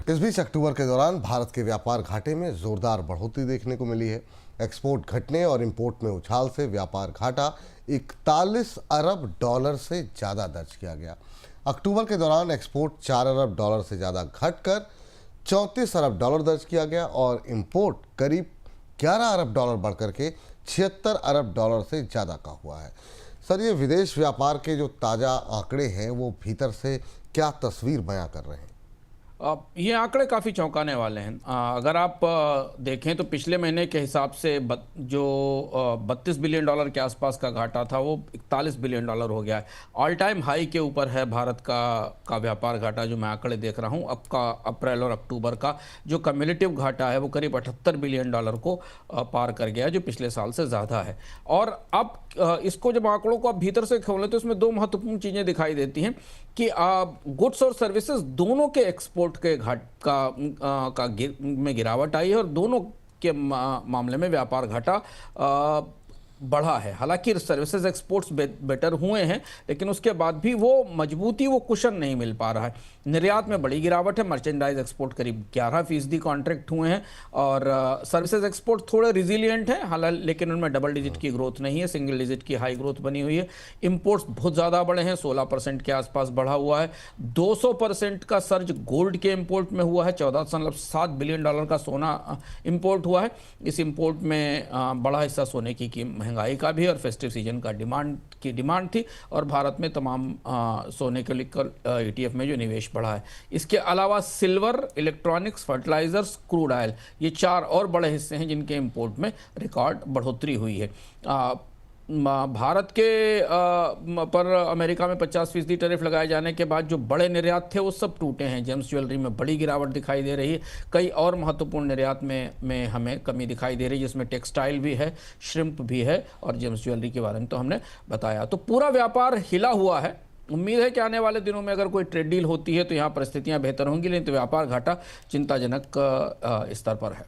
इस बीच अक्टूबर के दौरान भारत के व्यापार घाटे में जोरदार बढ़ोतरी देखने को मिली है। एक्सपोर्ट घटने और इंपोर्ट में उछाल से व्यापार घाटा 41 अरब डॉलर से ज़्यादा दर्ज किया गया। अक्टूबर के दौरान एक्सपोर्ट 4 अरब डॉलर से ज़्यादा घटकर 34 अरब डॉलर दर्ज किया गया और इंपोर्ट करीब 11 अरब डॉलर बढ़कर के 76 अरब डॉलर से ज़्यादा का हुआ है। सर, ये विदेश व्यापार के जो ताज़ा आंकड़े हैं वो भीतर से क्या तस्वीर बयां कर रहे हैं? ये आंकड़े काफ़ी चौंकाने वाले हैं। अगर आप देखें तो पिछले महीने के हिसाब से जो 32 बिलियन डॉलर के आसपास का घाटा था वो 41 बिलियन डॉलर हो गया है। ऑल टाइम हाई के ऊपर है भारत का व्यापार घाटा। जो मैं आंकड़े देख रहा हूँ अब का अप्रैल और अक्टूबर का जो कम्युलेटिव घाटा है वो करीब 78 बिलियन डॉलर को पार कर गया है, जो पिछले साल से ज़्यादा है। और अब इसको जब आंकड़ों को आप भीतर से खोलें तो इसमें दो महत्वपूर्ण चीज़ें दिखाई देती हैं कि गुड्स और सर्विसेज दोनों के एक्सपोर्ट के में गिरावट आई है और दोनों के मामले में व्यापार घाटा बढ़ा है। हालांकि सर्विसेज एक्सपोर्ट्स बेटर हुए हैं, लेकिन उसके बाद भी वो मजबूती, वो कुशन नहीं मिल पा रहा है। निर्यात में बड़ी गिरावट है। मर्चेंडाइज एक्सपोर्ट करीब 11% कॉन्ट्रैक्ट हुए हैं और सर्विसेज एक्सपोर्ट थोड़े रिजिलियंट हैं, हालांकि लेकिन उनमें डबल डिजिट की ग्रोथ नहीं है, सिंगल डिजिट की हाई ग्रोथ बनी हुई है। इंपोर्ट्स बहुत ज़्यादा बढ़े हैं, 16% के आसपास बढ़ा हुआ है। 200% का सर्ज गोल्ड के इंपोर्ट में हुआ है। 7 बिलियन डॉलर का सोना इंपोर्ट हुआ है। इस इंपोर्ट में बड़ा हिस्सा सोने की महंगाई का भी और फेस्टिव सीजन का डिमांड थी और भारत में तमाम सोने के लेकर ETF में जो निवेश बढ़ा है। इसके अलावा silver, electronics, fertilisers, crude oil, ये 4 और बड़े हिस्से हैं जिनके इंपोर्ट में रिकॉर्ड बढ़ोतरी हुई है। भारत के पर अमेरिका में 50% टैरिफ लगाए जाने के बाद जो बड़े निर्यात थे वो सब टूटे हैं। जेम्स ज्वेलरी में बड़ी गिरावट दिखाई दे रही है। कई और महत्वपूर्ण निर्यात में हमें कमी दिखाई दे रही है, जिसमें टेक्सटाइल भी है, श्रिम्प भी है और जेम्स ज्वेलरी के बारे में तो हमने बताया। तो पूरा व्यापार हिला हुआ है। उम्मीद है कि आने वाले दिनों में अगर कोई ट्रेड डील होती है तो यहाँ परिस्थितियाँ बेहतर होंगी, लेकिन तो व्यापार घाटा चिंताजनक स्तर पर है।